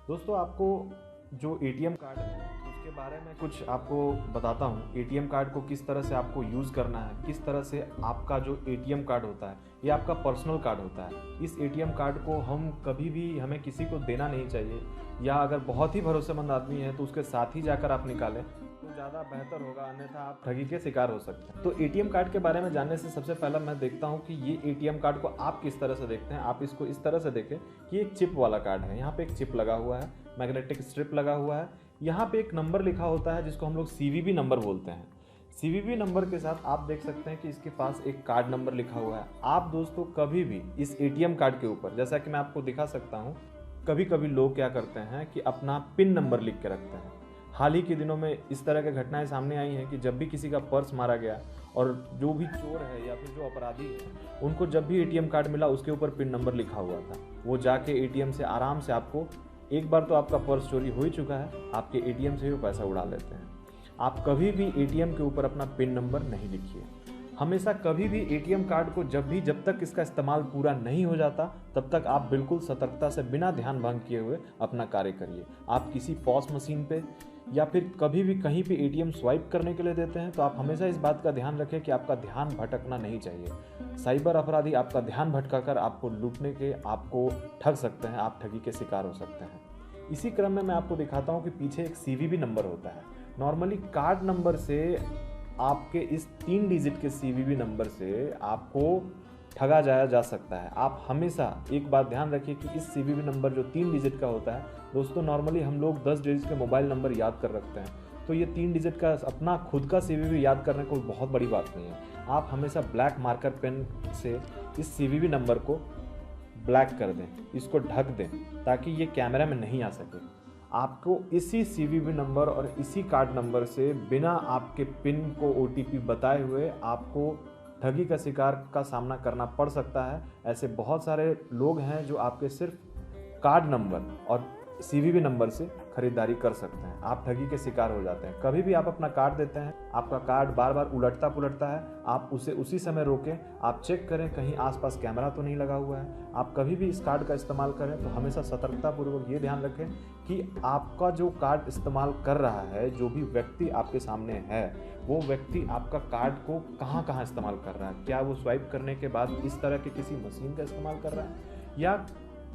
दोस्तों आपको जो एटीएम कार्ड है उसके बारे में कुछ आपको बताता हूँ। एटीएम कार्ड को किस तरह से आपको यूज़ करना है, किस तरह से आपका जो एटीएम कार्ड होता है ये आपका पर्सनल कार्ड होता है। इस एटीएम कार्ड को हम कभी भी हमें किसी को देना नहीं चाहिए, या अगर बहुत ही भरोसेमंद आदमी है तो उसके साथ ही जाकर आप निकालें तो ज़्यादा बेहतर होगा, अन्यथा आप ठगी के शिकार हो सकते हैं। तो एटीएम कार्ड के बारे में जानने से सबसे पहला मैं देखता हूँ कि ये एटीएम कार्ड को आप किस तरह से देखते हैं। आप इसको इस तरह से देखें कि एक चिप वाला कार्ड है, यहाँ पे एक चिप लगा हुआ है, मैग्नेटिक स्ट्रिप लगा हुआ है, यहाँ पे एक नंबर लिखा होता है जिसको हम लोग सीवीवी नंबर बोलते हैं। सीवीवी नंबर के साथ आप देख सकते हैं कि इसके पास एक कार्ड नंबर लिखा हुआ है। आप दोस्तों कभी भी इस एटीएम कार्ड के ऊपर, जैसा कि मैं आपको दिखा सकता हूँ, कभी कभी लोग क्या करते हैं कि अपना पिन नंबर लिख के रखते हैं। हाल ही के दिनों में इस तरह की घटनाएं सामने आई हैं कि जब भी किसी का पर्स मारा गया और जो भी चोर है या फिर जो अपराधी है उनको जब भी एटीएम कार्ड मिला उसके ऊपर पिन नंबर लिखा हुआ था, वो जाके एटीएम से आराम से आपको, एक बार तो आपका पर्स चोरी हो ही चुका है, आपके एटीएम से ही वो पैसा उड़ा लेते हैं। आप कभी भी एटीएम के ऊपर अपना पिन नंबर नहीं लिखिए। हमेशा कभी भी एटीएम कार्ड को जब तक इसका इस्तेमाल पूरा नहीं हो जाता तब तक आप बिल्कुल सतर्कता से बिना ध्यान भंग किए हुए अपना कार्य करिए। आप किसी पॉस मशीन पे या फिर कभी भी कहीं पे एटीएम स्वाइप करने के लिए देते हैं तो आप हमेशा इस बात का ध्यान रखें कि आपका ध्यान भटकना नहीं चाहिए। साइबर अपराधी आपका ध्यान भटकाकर आपको लूटने के, आपको ठग सकते हैं, आप ठगी के शिकार हो सकते हैं। इसी क्रम में मैं आपको दिखाता हूँ कि पीछे एक सीवीवी नंबर होता है। नॉर्मली कार्ड नंबर से आपके इस 3 डिजिट के सीवीवी नंबर से आपको ठगा जाया जा सकता है। आप हमेशा एक बात ध्यान रखिए कि इस सीवीवी नंबर जो 3 डिजिट का होता है, दोस्तों नॉर्मली हम लोग 10 डिजिट के मोबाइल नंबर याद कर रखते हैं, तो ये 3 डिजिट का अपना खुद का सीवीवी याद करने कोई बहुत बड़ी बात नहीं है। आप हमेशा ब्लैक मार्कर पेन से इस सीवीवी नंबर को ब्लैक कर दें, इसको ढक दें ताकि ये कैमरा में नहीं आ सके। आपको इसी सीवीवी नंबर और इसी कार्ड नंबर से बिना आपके पिन को ओटीपी बताए हुए आपको ठगी का शिकार का सामना करना पड़ सकता है। ऐसे बहुत सारे लोग हैं जो आपके सिर्फ कार्ड नंबर और सीवीवी नंबर से खरीदारी कर सकते हैं। आप ठगी के शिकार हो जाते हैं। कभी भी आप अपना कार्ड देते हैं, आपका कार्ड बार बार उलटता पुलटता है, आप उसे उसी समय रोकें, आप चेक करें कहीं आसपास कैमरा तो नहीं लगा हुआ है। आप कभी भी इस कार्ड का इस्तेमाल करें तो हमेशा सतर्कतापूर्वक ये ध्यान रखें कि आपका जो कार्ड इस्तेमाल कर रहा है, जो भी व्यक्ति आपके सामने है, वो व्यक्ति आपका कार्ड को कहाँ कहाँ इस्तेमाल कर रहा है। क्या वो स्वाइप करने के बाद इस तरह के किसी मशीन का इस्तेमाल कर रहा है, या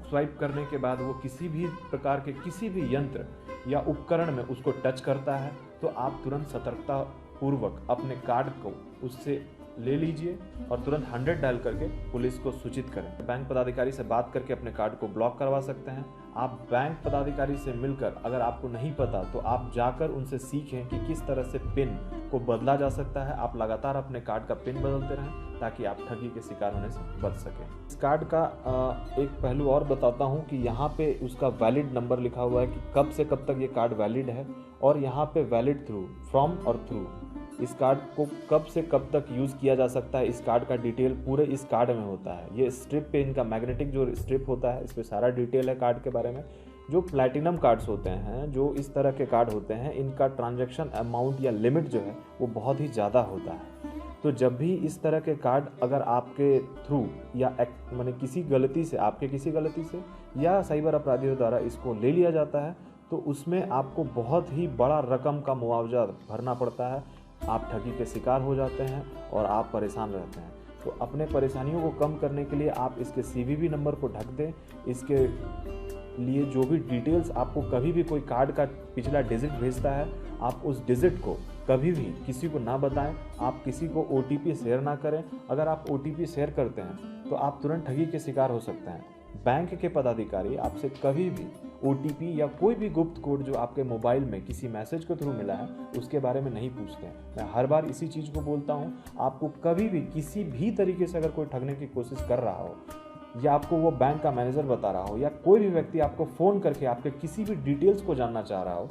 स्वाइप करने के बाद वो किसी भी प्रकार के किसी भी यंत्र या उपकरण में उसको टच करता है, तो आप तुरंत सतर्कता पूर्वक अपने कार्ड को उससे ले लीजिए और तुरंत 100 डायल करके पुलिस को सूचित करें। बैंक पदाधिकारी से बात करके अपने कार्ड को ब्लॉक करवा सकते हैं। आप बैंक पदाधिकारी से मिलकर, अगर आपको नहीं पता तो आप जाकर उनसे सीखें कि किस तरह से पिन को बदला जा सकता है। आप लगातार अपने कार्ड का पिन बदलते रहें ताकि आप ठगी के शिकार होने से बच सकें। इस कार्ड का एक पहलू और बताता हूँ कि यहाँ पे उसका वैलिड नंबर लिखा हुआ है कि कब से कब तक ये कार्ड वैलिड है, और यहाँ पे वैलिड थ्रू, फ्रॉम और थ्रू, इस कार्ड को कब से कब तक यूज़ किया जा सकता है, इस कार्ड का डिटेल पूरे इस कार्ड में होता है। ये स्ट्रिप पे, इनका मैग्नेटिक जो स्ट्रिप होता है, इस पर सारा डिटेल है कार्ड के बारे में। जो प्लैटिनम कार्ड्स होते हैं, जो इस तरह के कार्ड होते हैं, इनका ट्रांजैक्शन अमाउंट या लिमिट जो है वो बहुत ही ज़्यादा होता है। तो जब भी इस तरह के कार्ड अगर आपके थ्रू या माने किसी गलती से, आपके किसी गलती से या साइबर अपराधियों द्वारा इसको ले लिया जाता है, तो उसमें आपको बहुत ही बड़ा रकम का मुआवजा भरना पड़ता है। आप ठगी के शिकार हो जाते हैं और आप परेशान रहते हैं। तो अपने परेशानियों को कम करने के लिए आप इसके सीवीवी नंबर को ढक दें। इसके लिए जो भी डिटेल्स आपको, कभी भी कोई कार्ड का पिछला डिजिट भेजता है, आप उस डिजिट को कभी भी किसी को ना बताएं। आप किसी को ओटीपी शेयर ना करें। अगर आप ओटीपी शेयर करते हैं तो आप तुरंत ठगी के शिकार हो सकते हैं। बैंक के पदाधिकारी आपसे कभी भी ओटीपी या कोई भी गुप्त कोड जो आपके मोबाइल में किसी मैसेज के थ्रू मिला है उसके बारे में नहीं पूछते हैं। मैं हर बार इसी चीज़ को बोलता हूँ, आपको कभी भी किसी भी तरीके से अगर कोई ठगने की कोशिश कर रहा हो, या आपको वो बैंक का मैनेजर बता रहा हो, या कोई भी व्यक्ति आपको फ़ोन करके आपके किसी भी डिटेल्स को जानना चाह रहा हो,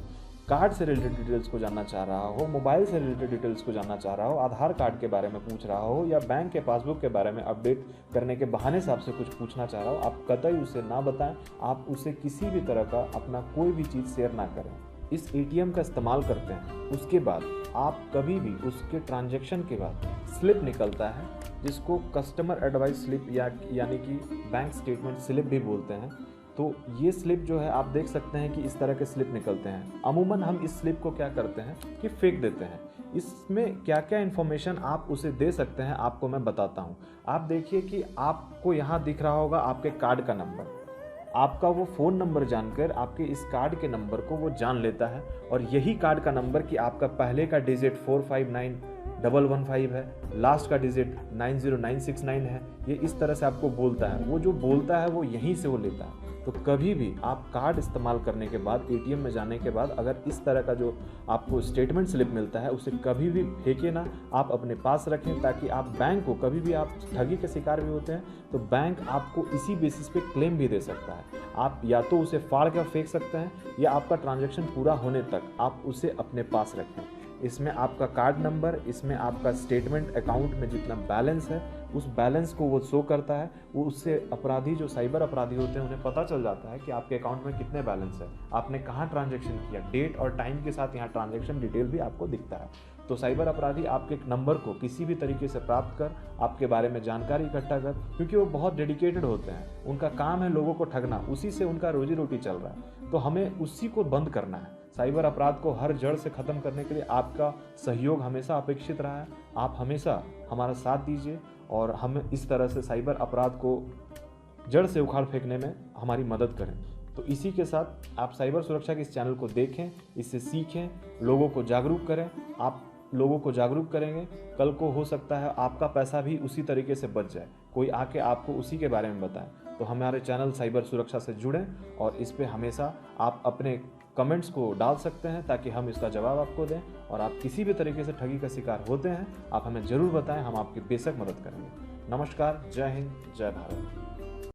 कार्ड से रिलेटेड डिटेल्स को जानना चाह रहा हो, मोबाइल से रिलेटेड डिटेल्स को जानना चाह रहा हो, आधार कार्ड के बारे में पूछ रहा हो, या बैंक के पासबुक के बारे में अपडेट करने के बहाने से आपसे कुछ पूछना चाह रहा हो, आप कतई उसे ना बताएं। आप उसे किसी भी तरह का अपना कोई भी चीज़ शेयर ना करें। इस एटीएम का इस्तेमाल करते हैं, उसके बाद आप कभी भी उसके ट्रांजैक्शन के बाद स्लिप निकलता है जिसको कस्टमर एडवाइस स्लिप या यानी कि बैंक स्टेटमेंट स्लिप भी बोलते हैं, तो ये स्लिप जो है आप देख सकते हैं कि इस तरह के स्लिप निकलते हैं। अमूमन हम इस स्लिप को क्या करते हैं कि फेंक देते हैं। इसमें क्या क्या इन्फॉर्मेशन आप उसे दे सकते हैं आपको मैं बताता हूँ। आप देखिए कि आपको यहाँ दिख रहा होगा आपके कार्ड का नंबर, आपका वो फ़ोन नंबर जानकर आपके इस कार्ड के नंबर को वो जान लेता है और यही कार्ड का नंबर कि आपका पहले का डिजिट 459115 है, लास्ट का डिजिट 90969 है, ये इस तरह से आपको बोलता है। वो जो बोलता है वो यहीं से वो लेता है। तो कभी भी आप कार्ड इस्तेमाल करने के बाद, एटीएम में जाने के बाद अगर इस तरह का जो आपको स्टेटमेंट स्लिप मिलता है उसे कभी भी फेंके ना, आप अपने पास रखें, ताकि आप बैंक को कभी भी आप ठगी के शिकार भी होते हैं तो बैंक आपको इसी बेसिस पे क्लेम भी दे सकता है। आप या तो उसे फाड़ कर फेंक सकते हैं या आपका ट्रांजैक्शन पूरा होने तक आप उसे अपने पास रखें। इसमें आपका कार्ड नंबर, इसमें आपका स्टेटमेंट, अकाउंट में जितना बैलेंस है उस बैलेंस को वो शो करता है। वो उससे अपराधी जो साइबर अपराधी होते हैं उन्हें पता चल जाता है कि आपके अकाउंट में कितने बैलेंस है, आपने कहाँ ट्रांजैक्शन किया, डेट और टाइम के साथ यहाँ ट्रांजैक्शन डिटेल भी आपको दिखता है। तो साइबर अपराधी आपके नंबर को किसी भी तरीके से प्राप्त कर आपके बारे में जानकारी इकट्ठा कर, क्योंकि वो बहुत डेडिकेटेड होते हैं, उनका काम है लोगों को ठगना, उसी से उनका रोजी रोटी चल रहा है। तो हमें उसी को बंद करना है। साइबर अपराध को हर जड़ से ख़त्म करने के लिए आपका सहयोग हमेशा अपेक्षित रहा है। आप हमेशा हमारा साथ दीजिए और हम इस तरह से साइबर अपराध को जड़ से उखाड़ फेंकने में हमारी मदद करें। तो इसी के साथ आप साइबर सुरक्षा के इस चैनल को देखें, इससे सीखें, लोगों को जागरूक करें। आप लोगों को जागरूक करेंगे, कल को हो सकता है आपका पैसा भी उसी तरीके से बच जाए, कोई आके आपको उसी के बारे में बताए। तो हमारे चैनल साइबर सुरक्षा से जुड़ें और इस पे हमेशा आप अपने कमेंट्स को डाल सकते हैं ताकि हम इसका जवाब आपको दें। और आप किसी भी तरीके से ठगी का शिकार होते हैं आप हमें ज़रूर बताएं, हम आपकी बेशक मदद करेंगे। नमस्कार, जय हिंद, जय भारत।